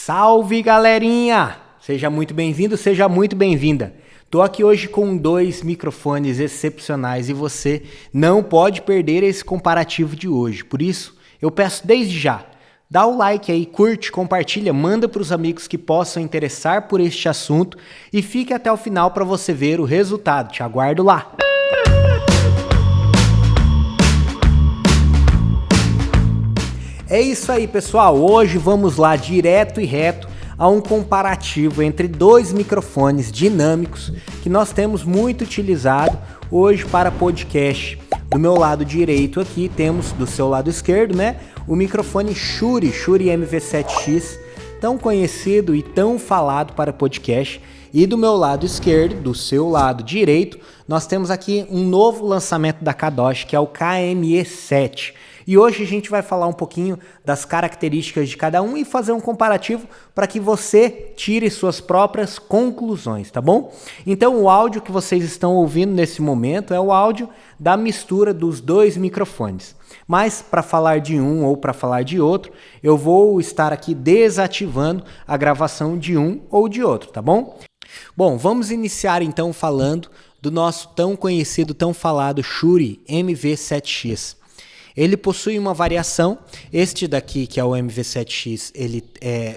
Salve, galerinha! Seja muito bem-vindo, seja muito bem-vinda. Tô aqui hoje com 2 microfones excepcionais e você não pode perder esse comparativo de hoje. Por isso, eu peço desde já, dá o like aí, curte, compartilha, manda para os amigos que possam interessar por este assunto e fique até o final para você ver o resultado. Te aguardo lá! É isso aí, pessoal. Hoje vamos lá direto e reto a um comparativo entre 2 microfones dinâmicos que nós temos muito utilizado hoje para podcast. Do meu lado direito aqui temos, do seu lado esquerdo, né, o microfone Shure MV7X, tão conhecido e tão falado para podcast. E do meu lado esquerdo, do seu lado direito, nós temos aqui um novo lançamento da Kadosh, que é o KME7. E hoje a gente vai falar um pouquinho das características de cada um e fazer um comparativo para que você tire suas próprias conclusões, tá bom? Então o áudio que vocês estão ouvindo nesse momento é o áudio da mistura dos 2 microfones. Mas para falar de um ou para falar de outro, eu vou estar aqui desativando a gravação de um ou de outro, tá bom? Bom, vamos iniciar então falando do nosso tão conhecido, tão falado Shure MV7X. Ele possui uma variação, este daqui que é o MV7X, ele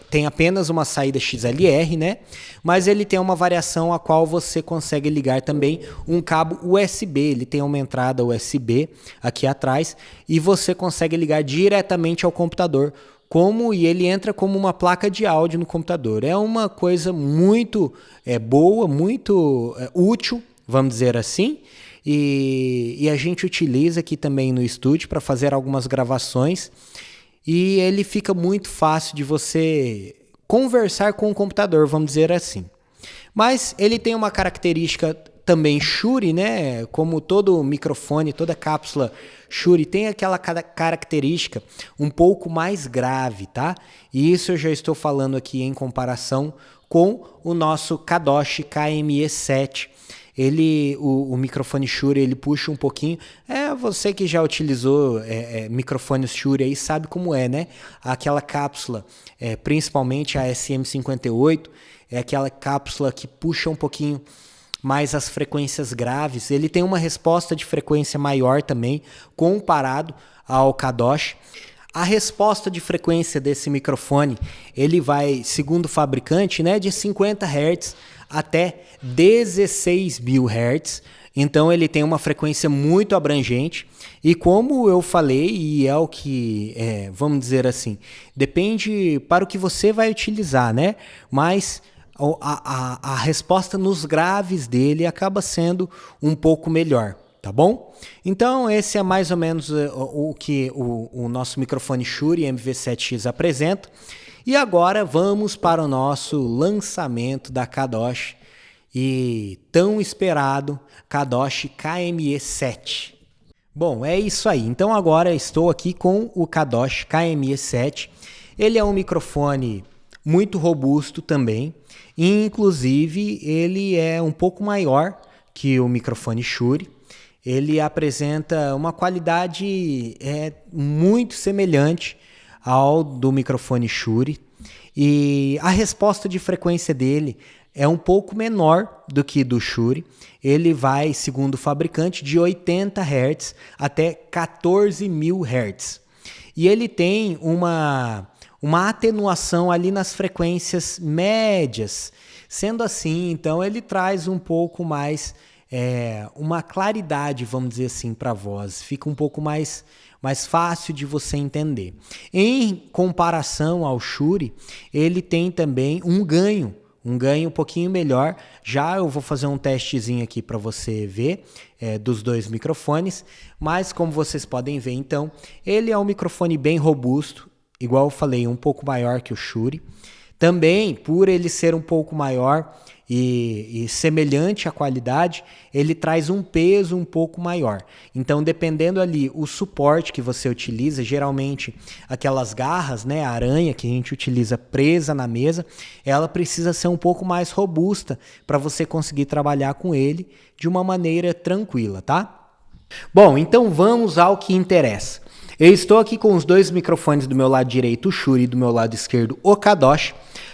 tem apenas uma saída XLR, né? Mas ele tem uma variação a qual você consegue ligar também um cabo USB, ele tem uma entrada USB aqui atrás e você consegue ligar diretamente ao computador, e ele entra como uma placa de áudio no computador. É uma coisa muito boa, muito útil, vamos dizer assim. E a gente utiliza aqui também no estúdio para fazer algumas gravações e ele fica muito fácil de você conversar com o computador, vamos dizer assim. Mas ele tem uma característica também Shure, né? Como todo microfone, toda cápsula Shure tem aquela característica um pouco mais grave, tá? E isso eu já estou falando aqui em comparação com o nosso Kadosh KME7. O microfone Shure, ele puxa um pouquinho. Você que já utilizou microfones Shure aí sabe como é, né? Aquela cápsula, principalmente a SM58, é aquela cápsula que puxa um pouquinho mais as frequências graves. Ele tem uma resposta de frequência maior também, comparado ao Kadosh. A resposta de frequência desse microfone, ele vai, segundo o fabricante, né, de 50 Hz até 16.000 Hz. Então ele tem uma frequência muito abrangente. E como eu falei, e é o que, vamos dizer assim, depende para o que você vai utilizar, né? Mas a resposta nos graves dele acaba sendo um pouco melhor. Tá bom? Então esse é mais ou menos o que o nosso microfone Shure MV7X apresenta. E agora vamos para o nosso lançamento da Kadosh e tão esperado Kadosh KME7. Bom, é isso aí. Então agora estou aqui com o Kadosh KME7. Ele é um microfone muito robusto também. E, inclusive ele é um pouco maior que o microfone Shure. Ele apresenta uma qualidade muito semelhante ao do microfone Shure e a resposta de frequência dele é um pouco menor do que do Shure. Ele vai, segundo o fabricante, de 80 Hz até 14.000 Hz. E ele tem uma atenuação ali nas frequências médias. Sendo assim, então ele traz um pouco mais uma claridade, vamos dizer assim, para a voz. Fica um pouco mais fácil de você entender. Em comparação ao Shure, ele tem também um ganho um pouquinho melhor. Já eu vou fazer um testezinho aqui para você ver dos 2 microfones, mas como vocês podem ver, então, ele é um microfone bem robusto, igual eu falei, um pouco maior que o Shure. Também, por ele ser um pouco maior e semelhante à qualidade, ele traz um peso um pouco maior. Então, dependendo ali o suporte que você utiliza, geralmente aquelas garras, né, a aranha que a gente utiliza presa na mesa, ela precisa ser um pouco mais robusta para você conseguir trabalhar com ele de uma maneira tranquila, tá? Bom, então vamos ao que interessa. Eu estou aqui com os 2 microfones do meu lado direito, o Shure, e do meu lado esquerdo, o Kadosh.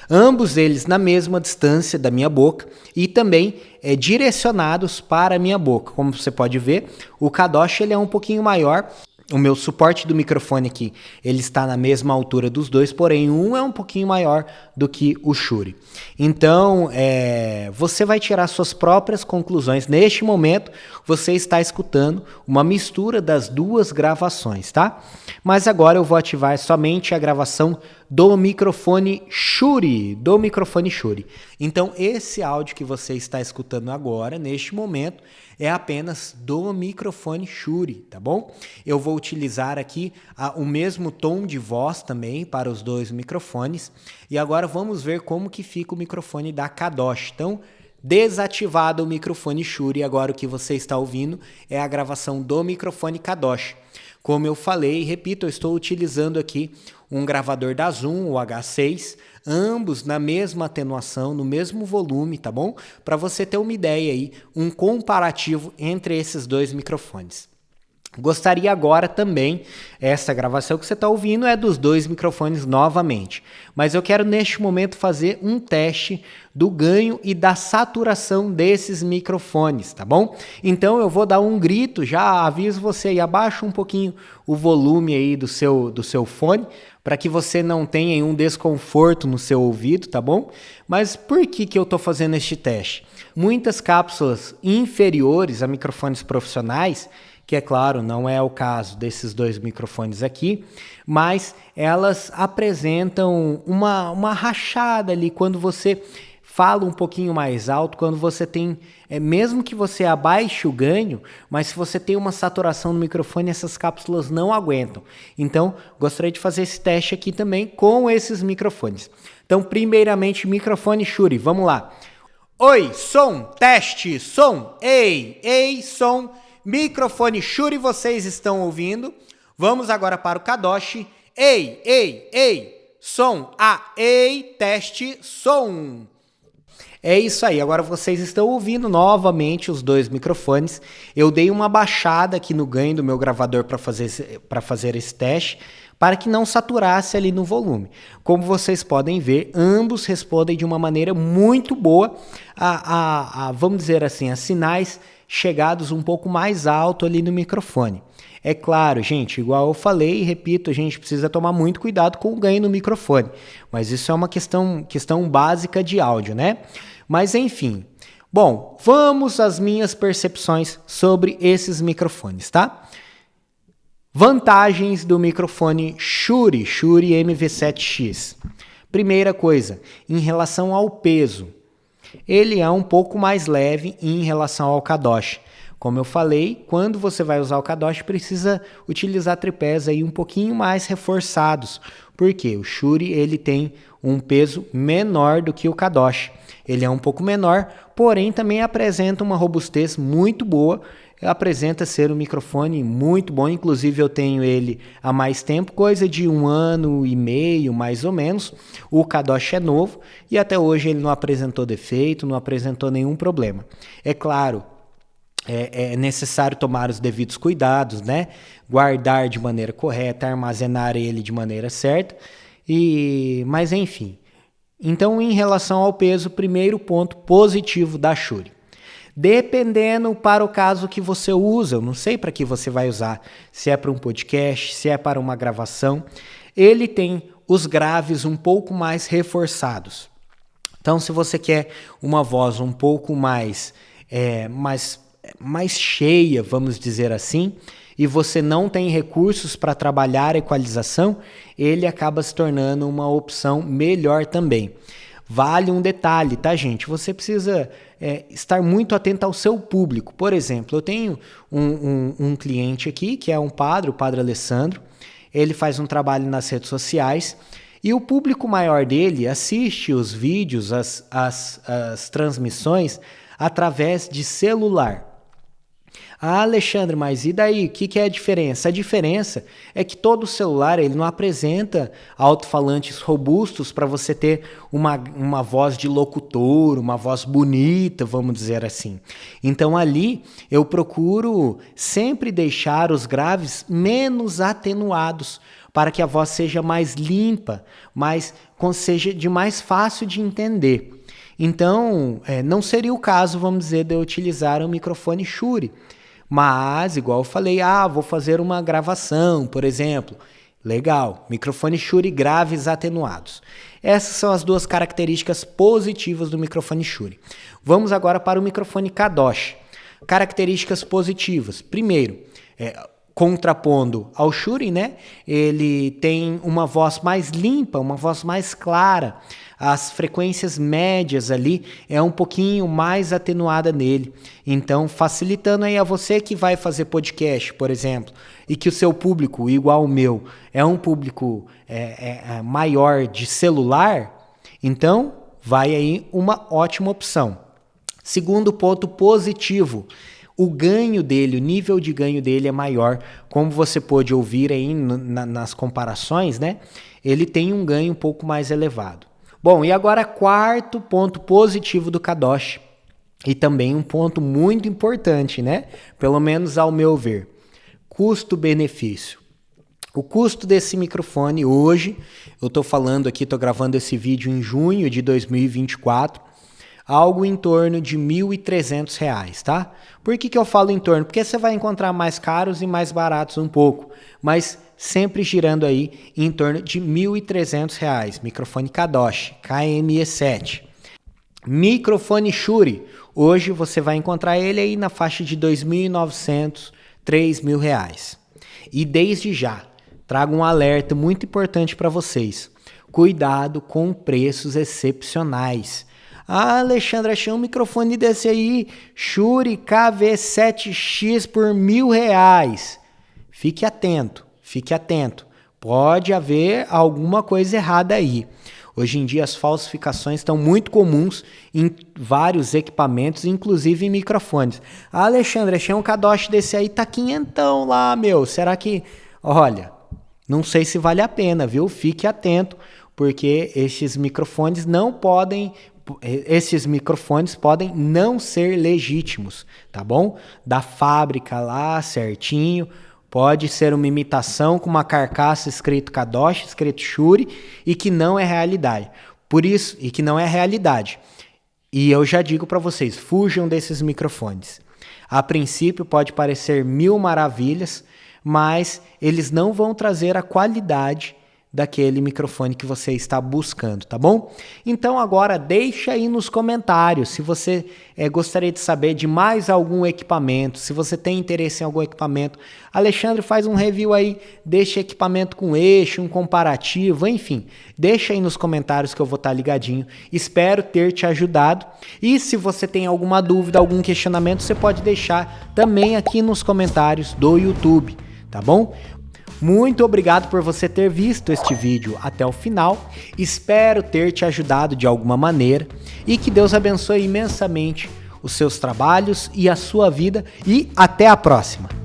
Ambos eles na mesma distância da minha boca e também direcionados para a minha boca. Como você pode ver, o Kadosh ele é um pouquinho maior. O meu suporte do microfone aqui, ele está na mesma altura dos dois, porém um é um pouquinho maior do que o Shure. Então, você vai tirar suas próprias conclusões. Neste momento, você está escutando uma mistura das duas gravações, tá? Mas agora eu vou ativar somente a gravação do microfone Shure, Então, esse áudio que você está escutando agora, neste momento, é apenas do microfone Shure, tá bom? Eu vou utilizar aqui o mesmo tom de voz também para os dois microfones. E agora vamos ver como que fica o microfone da Kadosh. Então, desativado o microfone Shure, agora o que você está ouvindo é a gravação do microfone Kadosh. Como eu falei, repito, eu estou utilizando aqui um gravador da Zoom, o H6, ambos na mesma atenuação, no mesmo volume, tá bom? Para você ter uma ideia aí, um comparativo entre esses dois microfones. Gostaria agora também, essa gravação que você está ouvindo é dos dois microfones novamente, mas eu quero neste momento fazer um teste do ganho e da saturação desses microfones, tá bom? Então eu vou dar um grito, já aviso você aí, abaixa um pouquinho o volume aí do seu fone, para que você não tenha nenhum desconforto no seu ouvido, tá bom? Mas por que eu estou fazendo este teste? Muitas cápsulas inferiores a microfones profissionais, que é claro, não é o caso desses dois microfones aqui, mas elas apresentam uma rachada ali quando você fala um pouquinho mais alto, quando você tem, mesmo que você abaixe o ganho, mas se você tem uma saturação no microfone, essas cápsulas não aguentam. Então, gostaria de fazer esse teste aqui também com esses microfones. Então, primeiramente, microfone Shure, vamos lá. Oi, som, teste, som, ei, som. Microfone Shure, vocês estão ouvindo. Vamos agora para o Kadosh. Ei, som, ei, teste, som. É isso aí, agora vocês estão ouvindo novamente os dois microfones. Eu dei uma baixada aqui no ganho do meu gravador para fazer esse teste, para que não saturasse ali no volume. Como vocês podem ver, ambos respondem de uma maneira muito boa vamos dizer assim, a sinais chegados um pouco mais alto ali no microfone. É claro, gente, igual eu falei e repito, a gente precisa tomar muito cuidado com o ganho no microfone, mas isso é uma questão básica de áudio, né? Mas enfim, bom, vamos às minhas percepções sobre esses microfones, tá? Vantagens do microfone Shure MV7X. Primeira coisa, em relação ao peso. Ele é um pouco mais leve em relação ao Kadosh. Como eu falei, quando você vai usar o Kadosh, precisa utilizar tripés aí um pouquinho mais reforçados. Porque o Shure ele tem um peso menor do que o Kadosh. Ele é um pouco menor, porém também apresenta uma robustez muito boa. Apresenta ser um microfone muito bom, inclusive eu tenho ele há mais tempo, coisa de 1 ano e meio, mais ou menos. O Kadosh é novo e até hoje ele não apresentou defeito, não apresentou nenhum problema. É claro, é necessário tomar os devidos cuidados, né? Guardar de maneira correta, armazenar ele de maneira certa, mas enfim. Então, em relação ao peso, primeiro ponto positivo da Shure. Dependendo para o caso que você usa, eu não sei para que você vai usar, se é para um podcast, se é para uma gravação, ele tem os graves um pouco mais reforçados. Então, se você quer uma voz um pouco mais cheia, vamos dizer assim, e você não tem recursos para trabalhar a equalização, ele acaba se tornando uma opção melhor também. Vale um detalhe, tá, gente? Você precisa estar muito atento ao seu público. Por exemplo, eu tenho um cliente aqui, que é o Padre Alessandro. Ele faz um trabalho nas redes sociais e o público maior dele assiste os vídeos, as transmissões através de celular. Ah, Alexandre, mas e daí? O que é a diferença? A diferença é que todo celular ele não apresenta alto-falantes robustos para você ter uma voz de locutor, uma voz bonita, vamos dizer assim. Então ali eu procuro sempre deixar os graves menos atenuados para que a voz seja mais limpa, seja de mais fácil de entender. Então, não seria o caso, vamos dizer, de eu utilizar um microfone Shure. Mas, igual eu falei, vou fazer uma gravação, por exemplo. Legal, microfone Shure graves atenuados. Essas são as duas características positivas do microfone Shure. Vamos agora para o microfone Kadosh. Características positivas. Primeiro, contrapondo ao Shure, né? Ele tem uma voz mais limpa, uma voz mais clara. As frequências médias ali é um pouquinho mais atenuada nele. Então, facilitando aí a você que vai fazer podcast, por exemplo, e que o seu público, igual o meu, é um público maior de celular, então vai aí uma ótima opção. Segundo ponto positivo, o ganho dele, o nível de ganho dele é maior. Como você pôde ouvir aí nas comparações, né? Ele tem um ganho um pouco mais elevado. Bom, e agora quarto ponto positivo do Kadosh, e também um ponto muito importante, né? Pelo menos ao meu ver, custo-benefício. O custo desse microfone hoje, eu estou falando aqui, estou gravando esse vídeo em junho de 2024, algo em torno de R$ 1.300, tá? Por que eu falo em torno? Porque você vai encontrar mais caros e mais baratos um pouco, mas sempre girando aí em torno de R$ 1.300. Microfone Kadosh, KME7. Microfone Shure, hoje você vai encontrar ele aí na faixa de R$ 2.900, R$ 3.000. E desde já, trago um alerta muito importante para vocês. Cuidado com preços excepcionais. Alexandre, achei um microfone desse aí, Shure KV7X por R$ 1.000. Fique atento, fique atento. Pode haver alguma coisa errada aí. Hoje em dia as falsificações estão muito comuns em vários equipamentos, inclusive em microfones. Alexandre, achei um Kadosh desse aí, tá quinhentão lá, meu. Será que... Olha, não sei se vale a pena, viu? Fique atento, porque esses microfones podem não ser legítimos, tá bom? Da fábrica lá, certinho, pode ser uma imitação com uma carcaça escrito Kadosh, escrito Shure, e que não é realidade. Por isso, e que não é realidade. E eu já digo para vocês, fujam desses microfones. A princípio pode parecer mil maravilhas, mas eles não vão trazer a qualidade daquele microfone que você está buscando, tá bom? Então agora deixa aí nos comentários se você gostaria de saber de mais algum equipamento, se você tem interesse em algum equipamento. Alexandre, faz um review aí deste equipamento com eixo, um comparativo, enfim. Deixa aí nos comentários que eu vou estar ligadinho. Espero ter te ajudado. E se você tem alguma dúvida, algum questionamento, você pode deixar também aqui nos comentários do YouTube, tá bom? Muito obrigado por você ter visto este vídeo até o final. Espero ter te ajudado de alguma maneira e que Deus abençoe imensamente os seus trabalhos e a sua vida e até a próxima.